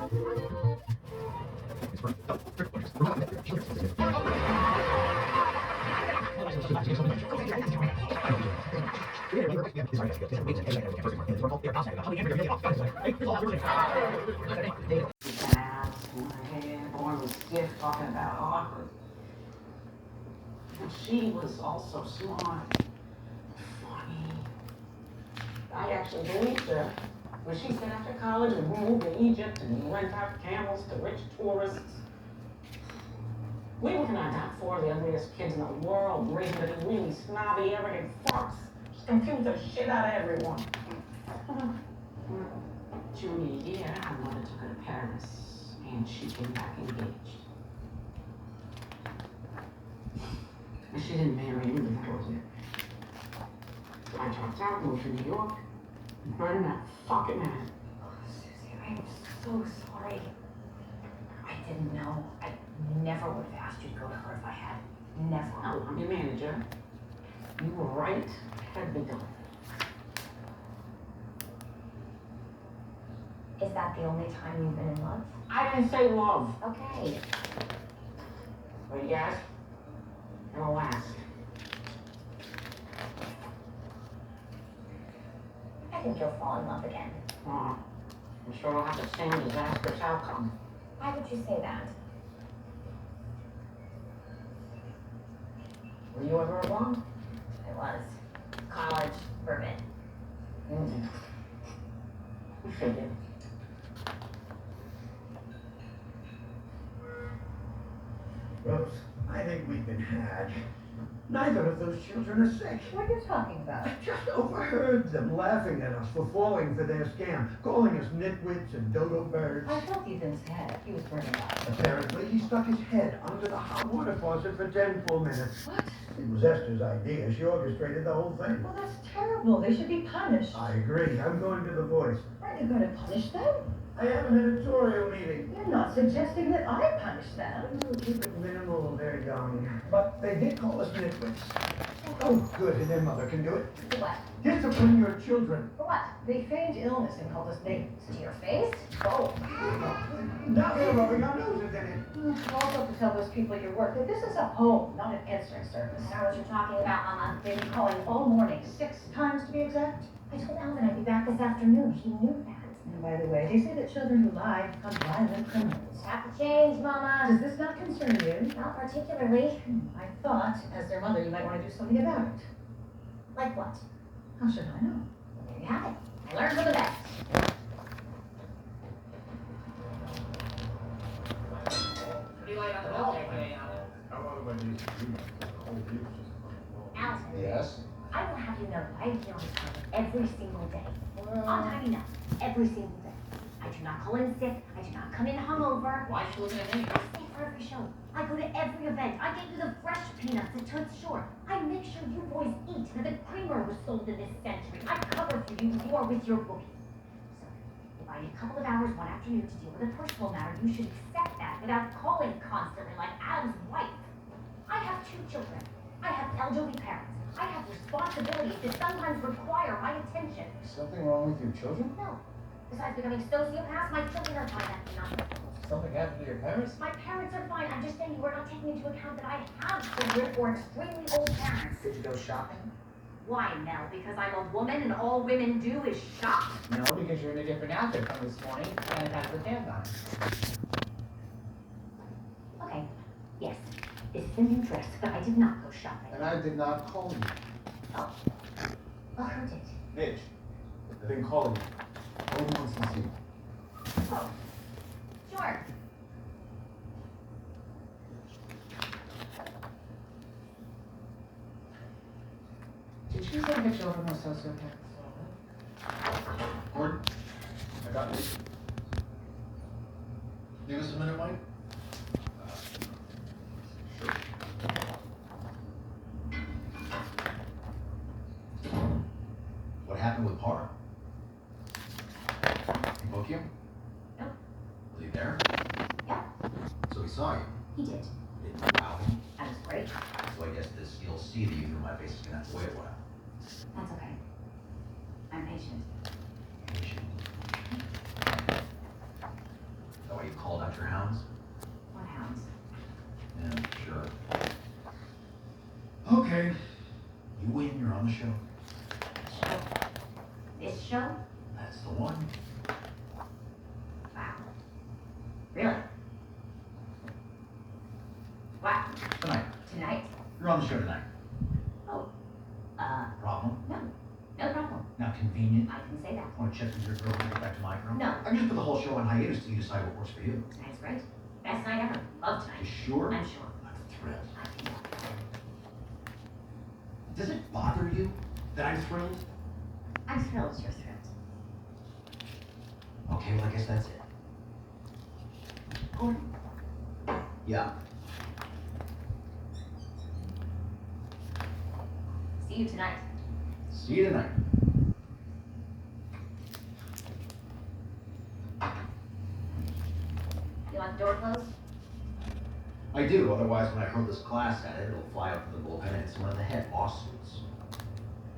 Boy was stiff talking about awkward. And she was also smart, funny. I actually believed her. When she said after college we moved to Egypt and rent out camels to rich tourists. We were gonna adopt 4 of the ugliest kids in the world, raising them to be really snobby, arrogant fucks. Just confuse the shit out of everyone. Junior year, our mother took her to Paris, and she came back engaged. And she didn't marry me, but that was it. I dropped out, moved to New York, and burned that fucking man. Oh, Susie, I'm so sorry. I didn't know. I never would have asked you to go to her if I had. Never. No, I'm your manager. You were right. Had to be done. Is that the only time you've been in love? I didn't say love. Okay. But yes, it'll last. I think you'll fall in love again. I'm sure it'll have the same disastrous outcome. Why would you say that? Were you ever a blonde? I was. College, bourbon. I figured. Rose, I think we've been had. Neither of those children are sick. What are you talking about? I just overheard them laughing at us for falling for their scam, calling us nitwits and dodo birds. I felt Ethan's head. He was burning up. Apparently, he stuck his head under the hot water faucet for 10 full minutes. What? It was Esther's idea. She orchestrated the whole thing. Well, that's terrible. They should be punished. I agree. I'm going to the voice. Aren't you going to punish them? I have an editorial meeting. You're not suggesting that I punish them. Keep it minimal, they're young. But they did call us nitwits. Oh, good, and their mother can do it. For what? Discipline your children. For what? They feigned illness and called us names. To your face? Oh. Now they're rubbing our noses in it. You also have to tell those people at your work that this is a home, not an answering service. I know what you're talking about, Mama. They've been calling all morning, 6 times to be exact. I told Alvin I'd be back this afternoon. He knew that. And by the way, they say that children who lie become violent criminals. Have to change, Mama. Does this not concern you? Not particularly. I thought, as their mother, you might want to do something about it. Like what? How should I know? There you have it. I learned from the best. Pretty light on the bell today, Allison. Yes? I will have you know that I am here on time every single day. On time enough. Every single day. I do not call in sick. I do not come in hungover. Why is she looking at me? I stay for every show. I go to every event. I get you the fresh peanuts at Toots Short. I make sure you boys eat that the creamer was sold in this century. I cover for you when you are with your bookie. So, if I need a couple of hours one afternoon to deal with a personal matter, you should accept that without calling constantly like Adam's wife. I have 2 children. I have elderly parents. I have responsibilities that sometimes require my attention. Something wrong with your children? No. Besides becoming sociopaths, my children are fine. That's not. Something happened to your parents? My parents are fine. I'm just saying you are not taking into account that I have children or extremely old parents. Did you go shopping? Why, Mel? Because I'm a woman and all women do is shop? No, because you're in a different outfit from this morning and it has the tag on it. Okay. Yes. This is a new dress, but I did not go shopping. And I did not call you. Oh. Well, who did? Mitch, I've been calling you. No one wants to see you. Oh. Sure. Did you say the children were sociopaths? Gordon, I got you. Give us a minute, Mike. Sure. What happened with Parr? You book him? Nope. Was he there? Yeah. So he saw you. He did. Didn't you wow him? That was great. So I guess this you'll see that you through my face is gonna have to wait a while. That's okay. I'm patient. Patient. Like your hounds? What hounds? Yeah, sure. Okay. You win, you're on the show. Show? This show? That's the one. Wow. Really? Wow. Tonight. Tonight? You're on the show tonight. Oh. Problem? No. No problem. Not convenient? I can say that. Want to check with your girl to get back to my girl? No. I can just put the whole show on hiatus till you decide what works for you. Tonight's great. Best night ever. Love tonight. You sure? I'm sure. I'm thrilled. I can help. Does it bother you that I'm thrilled? I'm thrilled you're thrilled. Okay, well, I guess that's it. Gordon, Yeah. see you tonight. See you tonight. You want the door closed? I do, otherwise when I hurl this glass at it, it'll fly up from the bullpen and it's one of the head lawsuits.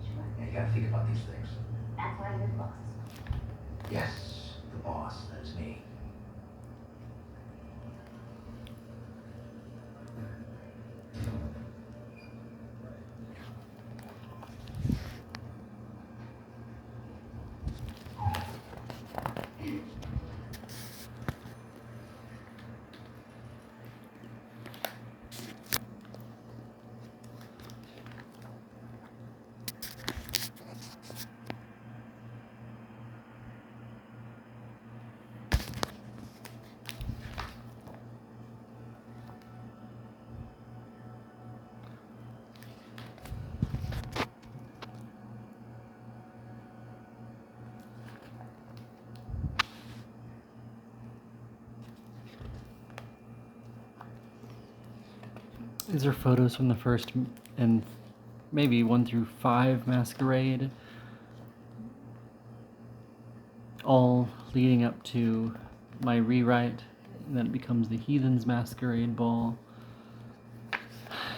Sure. Yeah, you gotta think about these things. That's why you're the boss. Yes, the boss, that is me. These are photos from the first and maybe 1 through 5 masquerade, all leading up to my rewrite, and then it becomes the Heathens Masquerade Ball,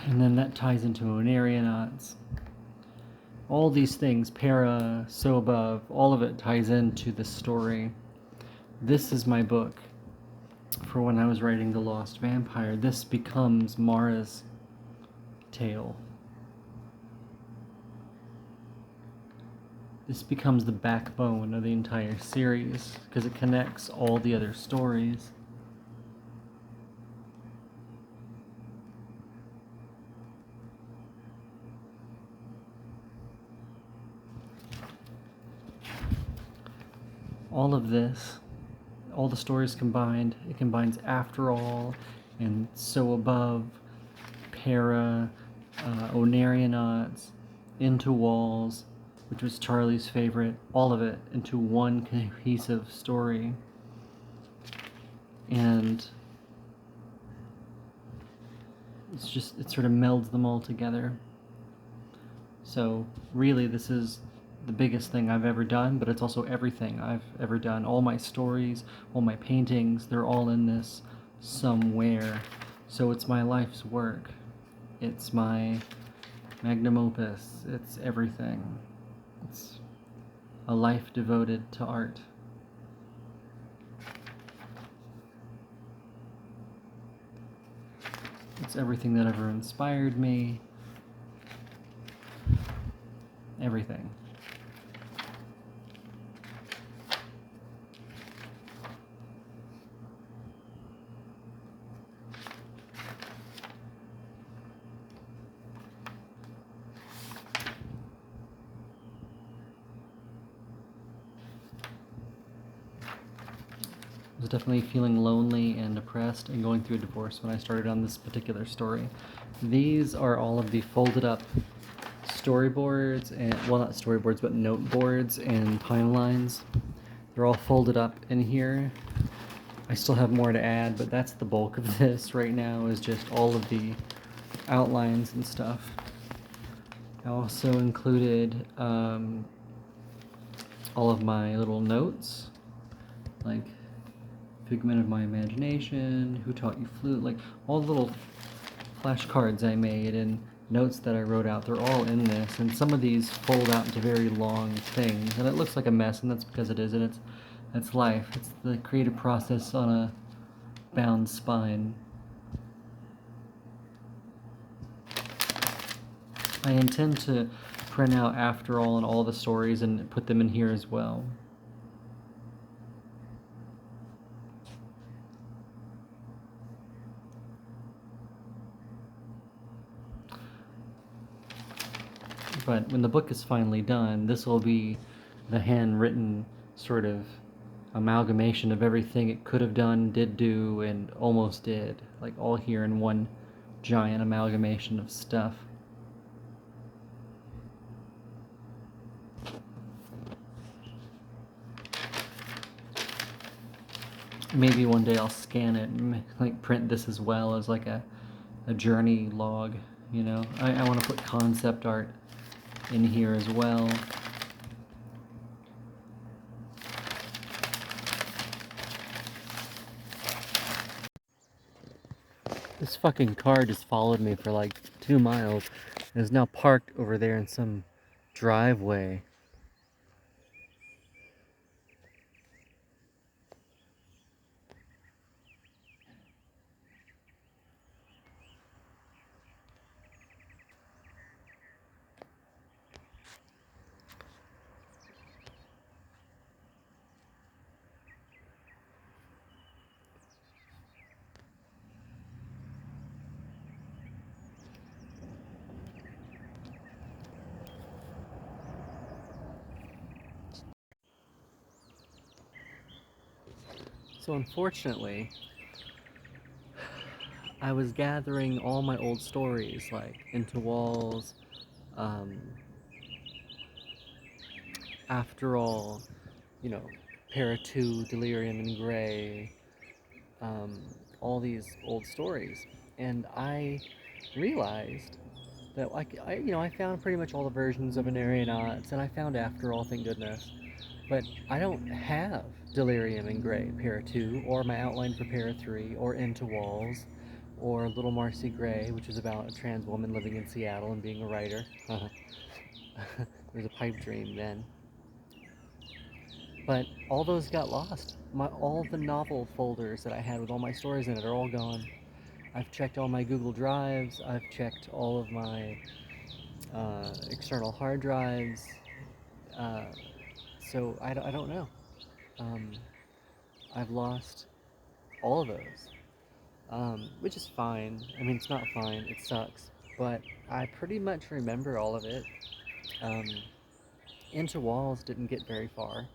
and then that ties into Onarionauts. All these things, Para, So Above, all of it ties into the story. This is my book for when I was writing The Lost Vampire. This becomes Mara's tale. This becomes the backbone of the entire series because it connects all the other stories. All of this, all the stories combined, it combines After All and So Above, Para, Onarionauts, Into Walls, which was Charlie's favorite, all of it into one cohesive story. And it's just, it sort of melds them all together. So really this is the biggest thing I've ever done, but it's also everything I've ever done. All my stories, all my paintings, they're all in this somewhere. So it's my life's work. It's my magnum opus. It's everything. It's a life devoted to art. It's everything that ever inspired me. Everything. I was definitely feeling lonely and depressed and going through a divorce when I started on this particular story. These are all of the folded up storyboards and, well, not storyboards, but note boards and pine lines. They're all folded up in here. I still have more to add, but that's the bulk of this right now, is just all of the outlines and stuff. I also included all of my little notes, like figment of my imagination, who taught you flute, like all the little flashcards I made and notes that I wrote out, they're all in this, and some of these fold out into very long things, and it looks like a mess, and that's because it is, and it's life. It's the creative process on bound spine. I intend to print out After All and all the stories and put them in here as well. But when the book is finally done, this will be the handwritten sort of amalgamation of everything it could have done, did do, and almost did. Like all here in one giant amalgamation of stuff. Maybe one day I'll scan it and like print this as well as like a journey log, you know? I want to put concept art in here as well. This fucking car just followed me for like 2 miles and is now parked over there in some driveway. So unfortunately, I was gathering all my old stories, like Into Walls, After All, you know, Para 2, Delirium in Grey, all these old stories. And I realized that I found pretty much all the versions of Venereal Knots, and I found After All, thank goodness. But I don't have Delirium in Grey, Para 2, or my outline for Para 3, or Into Walls, or Little Marcy Gray, which is about a trans woman living in Seattle and being a writer. There was a pipe dream then. But all those got lost. All the novel folders that I had with all my stories in it are all gone. I've checked all my Google Drives. I've checked all of my external hard drives. So I don't know. I've lost all of those, which is fine. I mean, it's not fine. It sucks. But I pretty much remember all of it. Into Walls didn't get very far.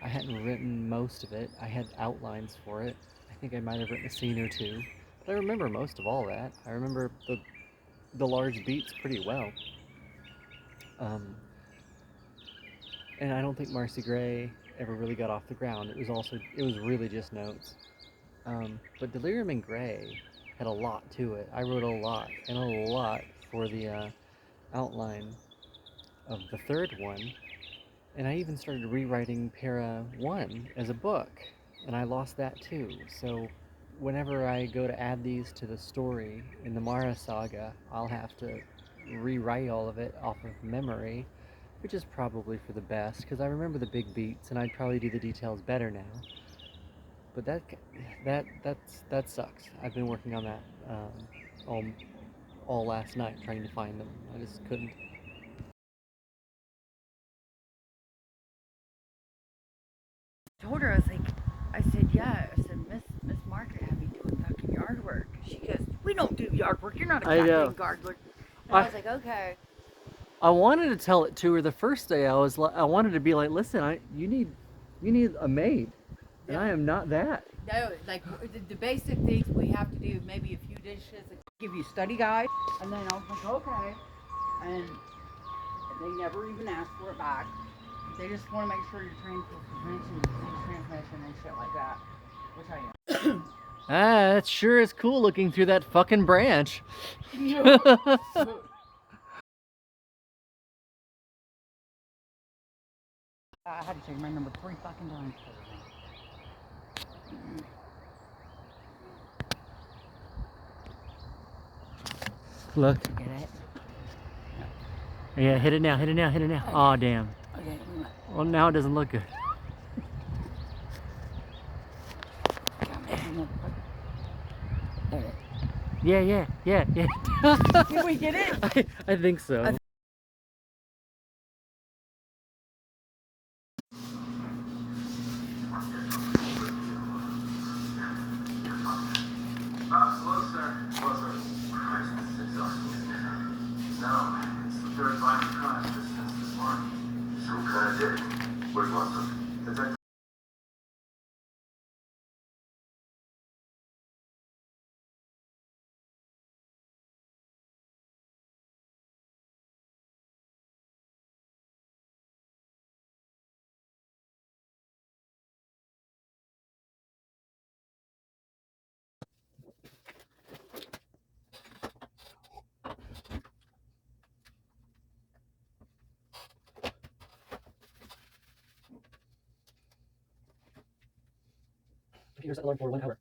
I hadn't written most of it. I had outlines for it. I think I might have written a scene or two. But I remember most of all that. I remember the large beats pretty well. And I don't think Marcy Gray ever really got off the ground. It was really just notes. But Delirium in Grey had a lot to it. I wrote a lot, and a lot for the outline of the third one. And I even started rewriting Para 1 as a book, and I lost that too. So whenever I go to add these to the story in the Mara saga, I'll have to rewrite all of it off of memory, which is probably for the best, because I remember the big beats, and I'd probably do the details better now. But that sucks. I've been working on that all last night, trying to find them. I just couldn't. Told her, I said, yeah. I said, Miss Margaret had me doing fucking yard work. She goes, we don't do yard work. You're not a goddamn gardener. And I was like, okay. I wanted to tell it to her the first day. I wanted to be like, listen, you need a maid, and I am not that. No, like the basic things we have to do, maybe a few dishes, give you a study guide, and then I was like, okay, and they never even asked for it back. They just want to make sure you're trained for prevention, disease transmission, and shit like that, which I am. That sure is cool looking through that fucking branch. I had to change my number 3 fucking times. Look. Get it? Yeah, hit it now. Okay. Aw, damn. Okay. Well, now it doesn't look good. Yeah. Did we get it? I think so. Hello, sir. Hello, sir. Christ, this is exhausting, isn't it? No, it's the third violent crime just since this morning. Some kind of dick. Where's Watson? Detective. Computer set alarm for 1 hour.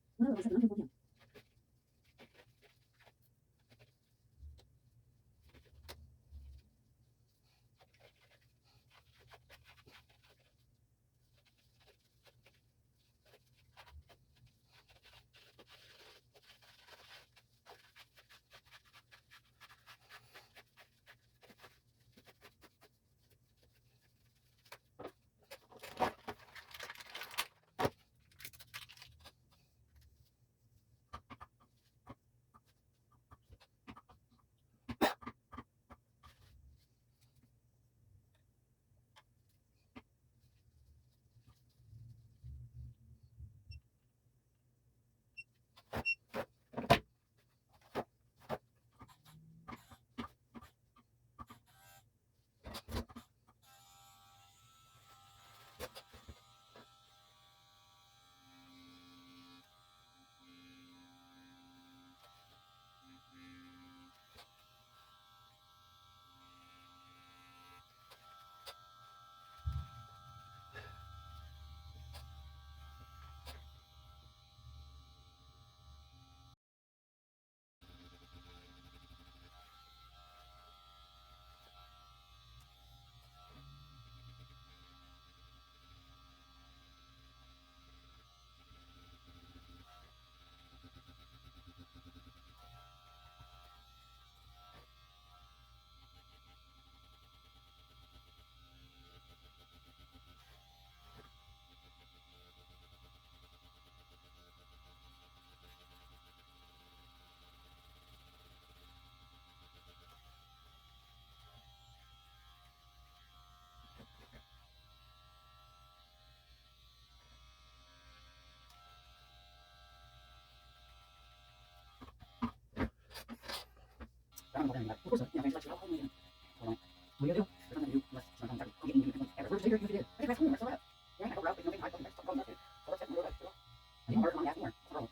Of course not. Yeah, thanks. Hold on. What are you gonna do? There's nothing to do unless it's not contact. I'm getting you ever. Where's the figure? You did. I think that's homework. So what? Yeah, I go route. There's nothing. I fucking problem. So let's get more route. I didn't work on the afternoon. So well,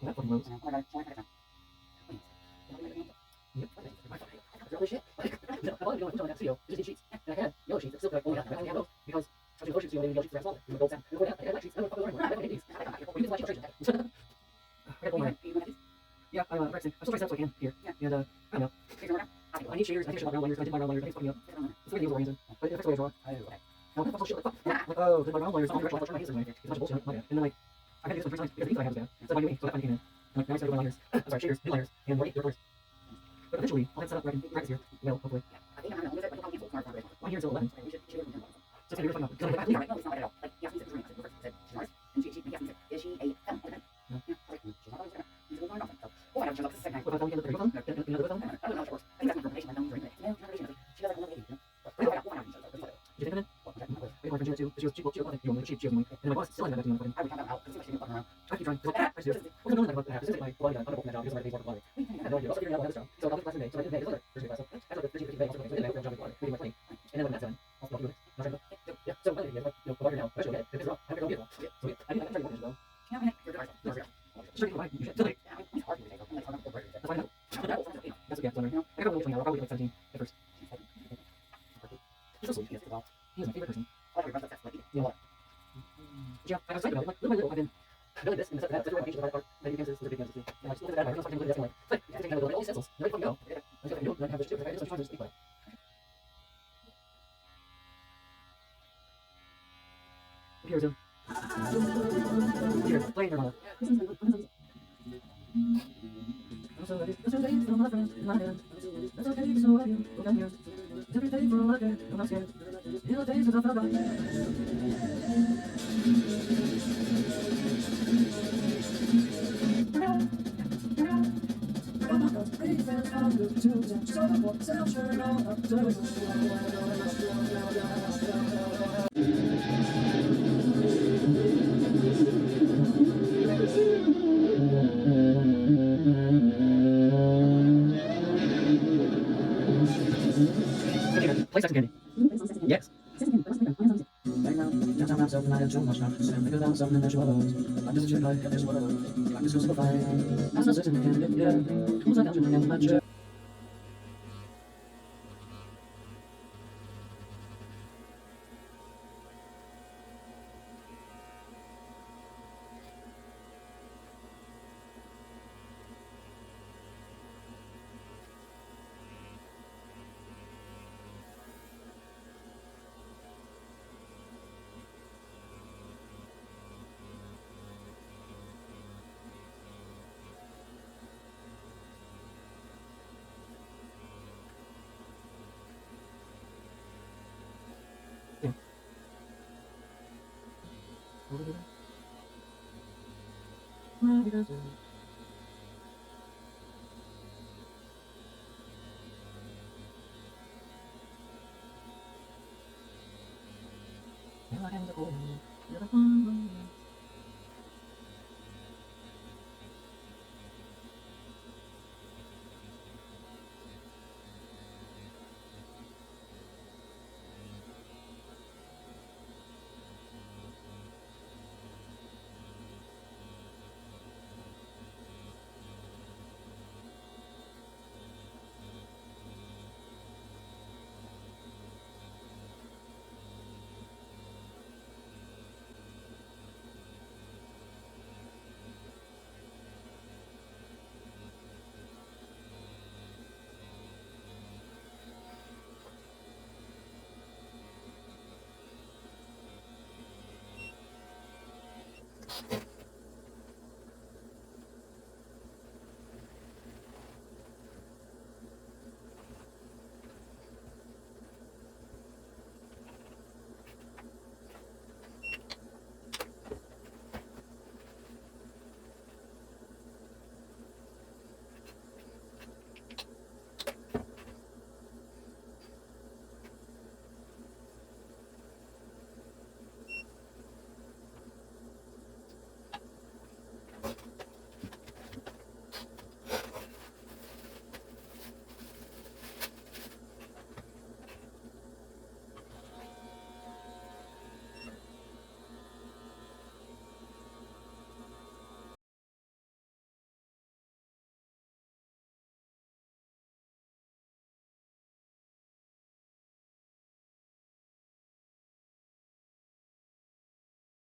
that fucking moves. Oh my god, so I got it. Yep. That's all this shit. Like, I've only been doing on that studio. Just did sheets. And I had yellow sheets. It's still like only have those because I was doing sheets. You know, yellow sheets are smaller. You know, gold sand. Before that, I had black sheets. I don't know what I don't these. We did like illustration. I got all my. Yeah, I'm practicing. I'm still trying to set up so I can here. And I don't know. I need shaders. I think I should round liners. I did my round liners. I think it's fucking up. It's the way the oriented. But it affects the way I draw. Now, what the fuck shit? Like, fuck. Like, oh, did my round liners all directional? I should my hands this way. It's a bunch of bullshit. My bad. And then, like, I had to do this for the first time because the ink I had was bad. So I knew me. So that finally came in. And, like, now I started doing my liners. I'm sorry, shaders, new liners, and more ink, of course. But eventually, I'll have it set up where I can practice here. Well, hopefully. I think I'm going to I'm here until 11. So it's going to be really fucking up. Because I no, it's not at all. Like, he asked me to room. I said, she's ours. And she asked me, is she a female? No. Yeah. I was like, she's not always going to. He's going to learn nothing. So, we'll find out. She's like, this is the second time. What if I tell you the phone? I don't know how it works. I think that's more information I don't bring. No, not really. She does like 180, you know? But we'll find out. Did you take them in? Well, we were Virginia too. She was cheap, you know, cheap, she was money. And my boss still hasn't got back to me on the I would find out because she didn't fucking around. I keep trying. I do. What's going on about that? This is my blind guy. I'm not working that job because I'm getting more money. I had no idea. Also figuring out what I have this job. So I'll do class in May. So I did May. It was other Thursday class. So I thought the Thursday May also going to May. I job at maybe my 20. And then when that's done, I'll do it. Not trying to. Yeah. So my idea is like, you know, the water now. I should get. If it's wrong, I'm gonna go get one. So yeah, I didn't try to go though. Yeah, you're good. Just trying to buy. You should. Like, it's hard to do. I'm like, I'm not that's why I know. That's okay. So I got a little 20 hours. I'll probably get like 17 at first. He's so sweet. He is my favorite person. Yeah. Yeah, I was excited about it. Like, little by little, I've been building this and stuff like that. That's where my patient part. Then you can just big guns too. And I just looked at that. I was talking to this and like, it's like, taking a little bit. All these stencils. They're ready to go. I just got to do it. And I have this too. I just want to speak about it. Computer zoom. Computer, playing Nirvana. Play second candy. Yes.